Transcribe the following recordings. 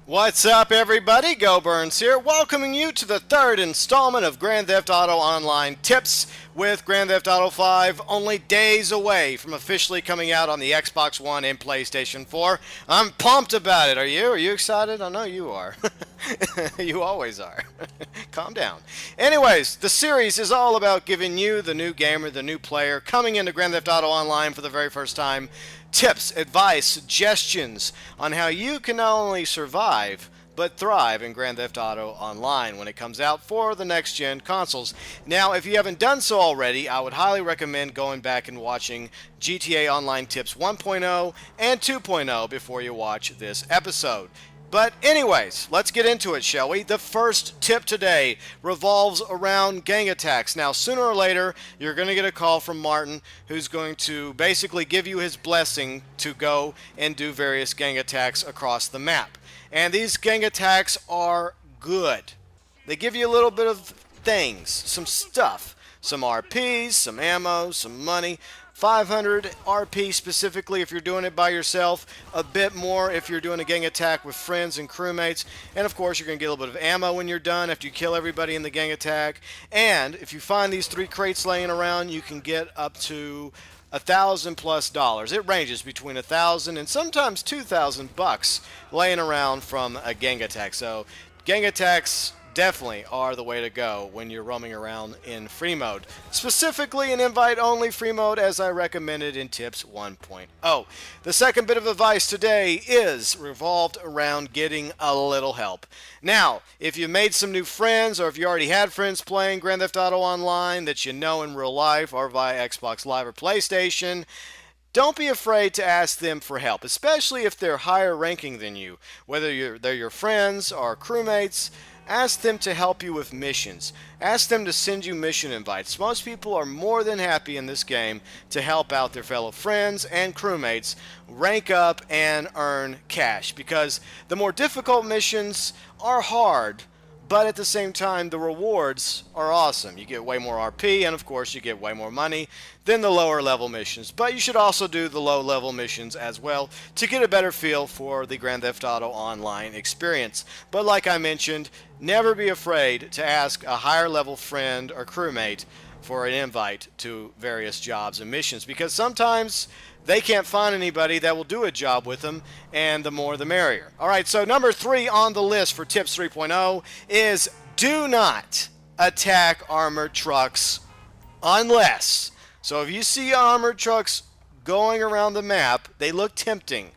What's up, everybody? GeauxBurns here, welcoming you to the third installment of Grand Theft Auto Online Tips with Grand Theft Auto 5 only days away from officially coming out on the Xbox One and PlayStation 4. I'm pumped about it. Are you? Are you excited? I know you are. You always are. Calm down. Anyways, the series is all about giving you, the new gamer, the new player, coming into Grand Theft Auto Online for the very first time, tips, advice, suggestions on how you can not only survive but thrive in Grand Theft Auto Online when it comes out for the next gen consoles. Now, if you haven't done so already, I would highly recommend going back and watching GTA Online Tips 1.0 and 2.0 before you watch this episode. But anyways, let's get into it, shall we? The first tip today revolves around gang attacks. Now, sooner or later, you're going to get a call from Martin, who's going to basically give you his blessing to go and do various gang attacks across the map. And these gang attacks are good. They give you a little bit of things, some stuff, some RPs, some ammo, some money. 500 RP specifically if you're doing it by yourself, a bit more if you're doing a gang attack with friends and crewmates, and of course you're going to get a little bit of ammo when you're done after you kill everybody in the gang attack. And if you find these 3 crates laying around, you can get up to $1,000+ It ranges between 1,000 and sometimes 2,000 bucks laying around from a gang attack. So gang attacks definitely are the way to go when you're roaming around in free mode. Specifically in invite-only free mode as I recommended in Tips 1.0. The second bit of advice today is revolved around getting a little help. Now, if you made some new friends or if you already had friends playing Grand Theft Auto Online that you know in real life or via Xbox Live or PlayStation, don't be afraid to ask them for help, especially if they're higher ranking than you. Whether they're your friends or crewmates, ask them to help you with missions. Ask them to send you mission invites. Most people are more than happy in this game to help out their fellow friends and crewmates rank up and earn cash, because the more difficult missions are hard, but at the same time the rewards are awesome. You get way more RP and of course you get way more money than the lower level missions. But you should also do the low level missions as well to get a better feel for the Grand Theft Auto Online experience. But like I mentioned, never be afraid to ask a higher level friend or crewmate for an invite to various jobs and missions, because sometimes they can't find anybody that will do a job with them, and the more the merrier. Alright, so number 3 on the list for Tips 3.0 is do not attack armored trucks unless. So if you see armored trucks going around the map, they look tempting,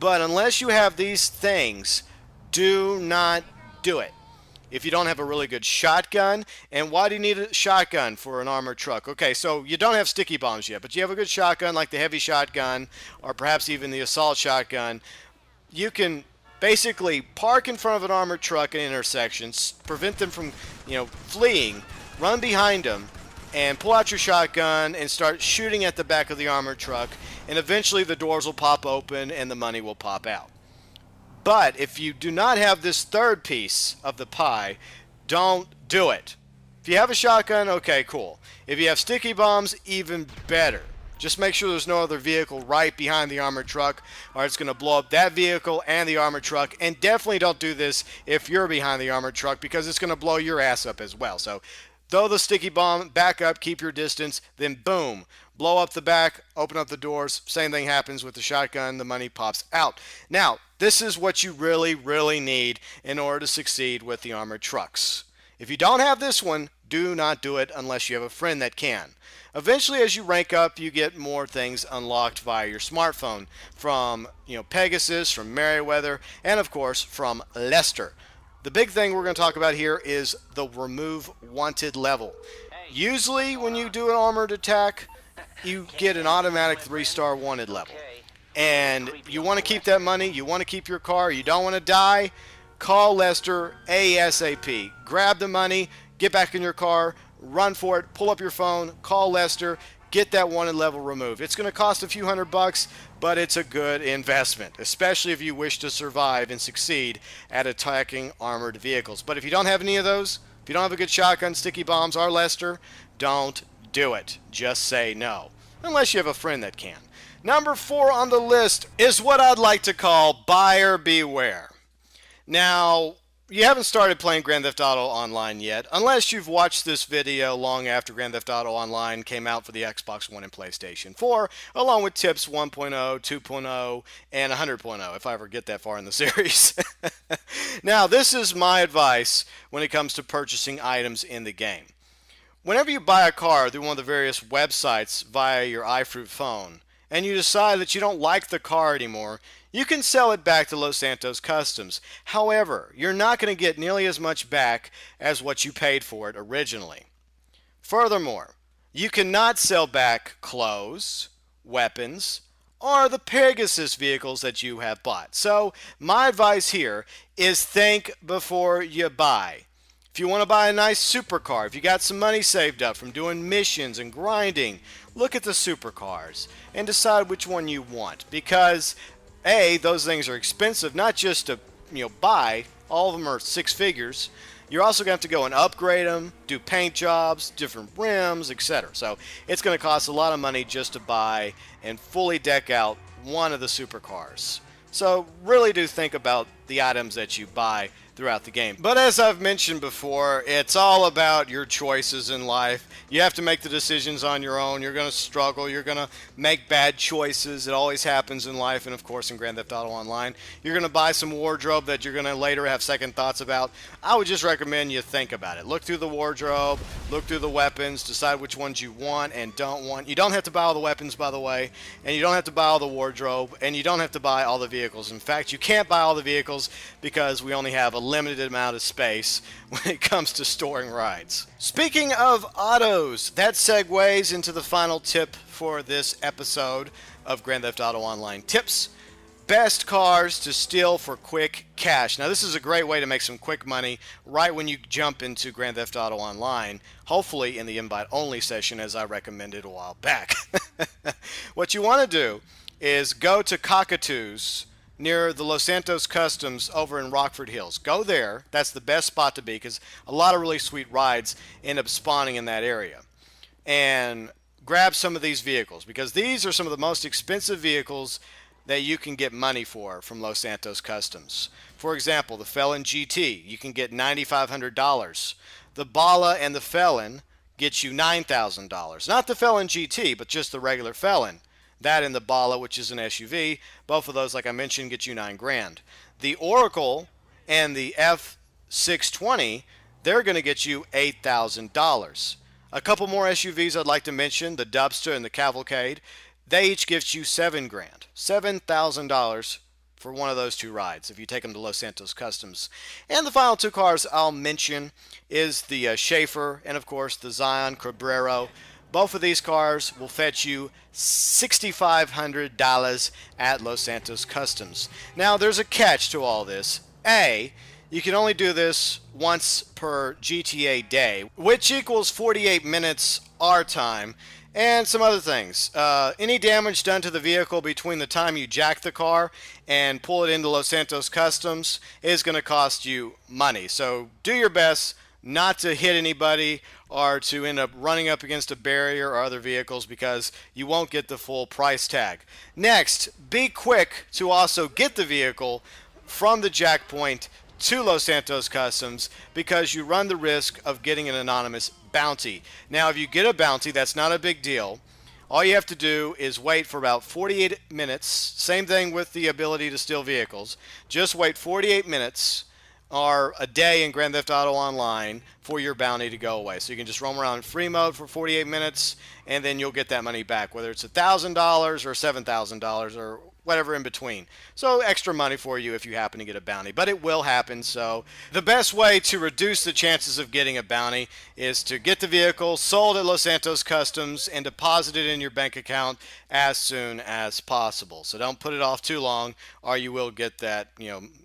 but unless you have these things, do not do it. If you don't have a really good shotgun, and why do you need a shotgun for an armored truck? Okay, so you don't have sticky bombs yet, but you have a good shotgun like the heavy shotgun, or perhaps even the assault shotgun. You can basically park in front of an armored truck in intersections, prevent them from, fleeing, run behind them, and pull out your shotgun and start shooting at the back of the armored truck, and eventually the doors will pop open and the money will pop out. But if you do not have this third piece of the pie, don't do it. If you have a shotgun, okay, cool. If you have sticky bombs, even better. Just make sure there's no other vehicle right behind the armored truck, or it's going to blow up that vehicle and the armored truck. And definitely don't do this if you're behind the armored truck, because it's going to blow your ass up as well. So throw the sticky bomb, back up, keep your distance, then boom. Blow up the back, open up the doors. Same thing happens with the shotgun. The money pops out. Now, this is what you really, really need in order to succeed with the armored trucks. If you don't have this one, do not do it unless you have a friend that can. Eventually, as you rank up, you get more things unlocked via your smartphone from, Pegasus, from Merriweather, and of course from Lester. The big thing we're going to talk about here is the remove wanted level. Usually, when you do an armored attack, you get an automatic 3-star wanted level. And you want to keep that money, you want to keep your car, you don't want to die, call Lester ASAP. Grab the money, get back in your car, run for it, pull up your phone, call Lester, get that wanted level removed. It's going to cost a few $100, but it's a good investment, especially if you wish to survive and succeed at attacking armored vehicles. But if you don't have any of those, if you don't have a good shotgun, sticky bombs, or Lester, don't do it. Just say no, unless you have a friend that can. Number 4 on the list is what I'd like to call buyer beware. Now, you haven't started playing Grand Theft Auto Online yet, unless you've watched this video long after Grand Theft Auto Online came out for the Xbox One and PlayStation 4, along with tips 1.0, 2.0, and 100.0, if I ever get that far in the series. Now, this is my advice when it comes to purchasing items in the game. Whenever you buy a car through one of the various websites via your iFruit phone, and you decide that you don't like the car anymore, you can sell it back to Los Santos Customs. However, you're not going to get nearly as much back as what you paid for it originally. Furthermore, you cannot sell back clothes, weapons, or the Pegasus vehicles that you have bought. So, my advice here is think before you buy. If you want to buy a nice supercar, if you got some money saved up from doing missions and grinding, look at the supercars and decide which one you want. Because A, those things are expensive, not just to buy. All of them are six figures. You're also going to have to go and upgrade them, do paint jobs, different rims, etc. So it's going to cost a lot of money just to buy and fully deck out one of the supercars. So really do think about the items that you buy throughout the game. But as I've mentioned before, it's all about your choices in life. You have to make the decisions on your own. You're going to struggle. You're going to make bad choices. It always happens in life, and of course in Grand Theft Auto Online. You're going to buy some wardrobe that you're going to later have second thoughts about. I would just recommend you think about it. Look through the wardrobe, look through the weapons, decide which ones you want and don't want. You don't have to buy all the weapons, by the way, and you don't have to buy all the wardrobe, and you don't have to buy all the vehicles. In fact, you can't buy all the vehicles because we only have a limited amount of space when it comes to storing rides. Speaking of autos, that segues into the final tip for this episode of Grand Theft Auto Online Tips. Best cars to steal for quick cash. Now, this is a great way to make some quick money right when you jump into Grand Theft Auto Online, hopefully in the invite-only session as I recommended a while back. What you want to do is go to Cockatoo's near the Los Santos Customs over in Rockford Hills. Go there. That's the best spot to be because a lot of really sweet rides end up spawning in that area. And grab some of these vehicles because these are some of the most expensive vehicles that you can get money for from Los Santos Customs. For example, the Felon GT, you can get $9,500. The Bala and the Felon get you $9,000. Not the Felon GT, but just the regular Felon. That and the Bala, which is an SUV, both of those, like I mentioned, get you $9,000. The Oracle and the F620, they're going to get you $8,000. A couple more SUVs I'd like to mention, the Dubster and the Cavalcade, they each get you $7,000. $7,000 for one of those two rides if you take them to Los Santos Customs. And the final two cars I'll mention is the Schaefer and, of course, the Zion Cabrero. Both of these cars will fetch you $6,500 at Los Santos Customs. Now, there's a catch to all this. A, you can only do this once per GTA day, which equals 48 minutes our time, and some other things. Any damage done to the vehicle between the time you jack the car and pull it into Los Santos Customs is going to cost you money. So do your best not to hit anybody or to end up running up against a barrier or other vehicles because you won't get the full price tag. Next, be quick to also get the vehicle from the jack point to Los Santos Customs because you run the risk of getting an anonymous bounty. Now, if you get a bounty, that's not a big deal. All you have to do is wait for about 48 minutes. Same thing with the ability to steal vehicles. Just wait 48 minutes or a day in Grand Theft Auto Online for your bounty to go away. So you can just roam around in free mode for 48 minutes and then you'll get that money back, whether it's $1,000 or $7,000 or whatever in between. So extra money for you if you happen to get a bounty, but it will happen. So the best way to reduce the chances of getting a bounty is to get the vehicle sold at Los Santos Customs and deposit it in your bank account as soon as possible. So don't put it off too long or you will get that,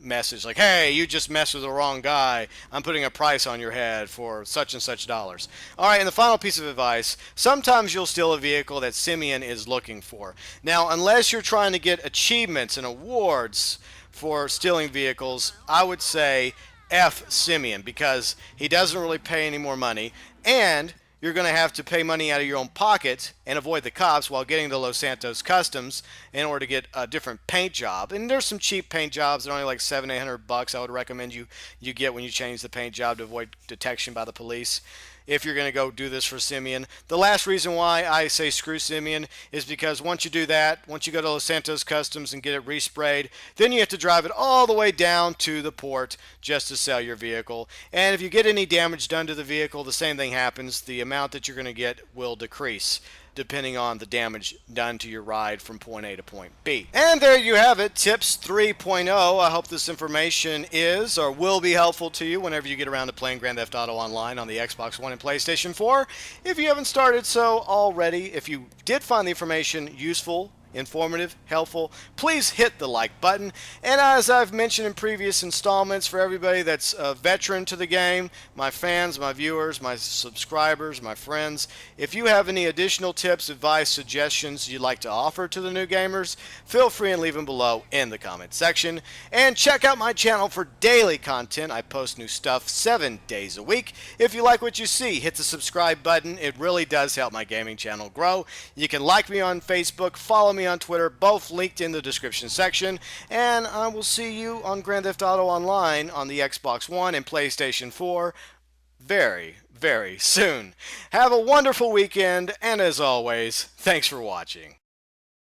message like, hey, you just messed with the wrong guy. I'm putting a price on your head for such and such dollars. All right, and the final piece of advice, sometimes you'll steal a vehicle that Simeon is looking for. Now, unless you're trying to get achievements and awards for stealing vehicles, I would say F Simeon because he doesn't really pay any more money and you're going to have to pay money out of your own pocket and avoid the cops while getting to Los Santos Customs in order to get a different paint job. And there's some cheap paint jobs that are only like $700-800. I would recommend you get when you change the paint job to avoid detection by the police, if you're going to go do this for Simeon. The last reason why I say screw Simeon is because once you do that, once you go to Los Santos Customs and get it resprayed, then you have to drive it all the way down to the port just to sell your vehicle. And if you get any damage done to the vehicle, the same thing happens. The amount that you're going to get will decrease depending on the damage done to your ride from point A to point B. And there you have it, Tips 3.0. I hope this information is or will be helpful to you whenever you get around to playing Grand Theft Auto Online on the Xbox One and PlayStation 4. If you haven't started so already, if you did find the information useful, informative, helpful, please hit the like button. And as I've mentioned in previous installments, for everybody that's a veteran to the game, my fans, my viewers, my subscribers, my friends, if you have any additional tips, advice, suggestions you'd like to offer to the new gamers, feel free and leave them below in the comment section. And check out my channel for daily content. I post new stuff 7 days a week. If you like what you see, hit the subscribe button. It really does help my gaming channel grow. You can like me on Facebook, follow me on Twitter, both linked in the description section, and I will see you on Grand Theft Auto Online on the Xbox One and PlayStation 4 very, very soon. Have a wonderful weekend, and as always, thanks for watching.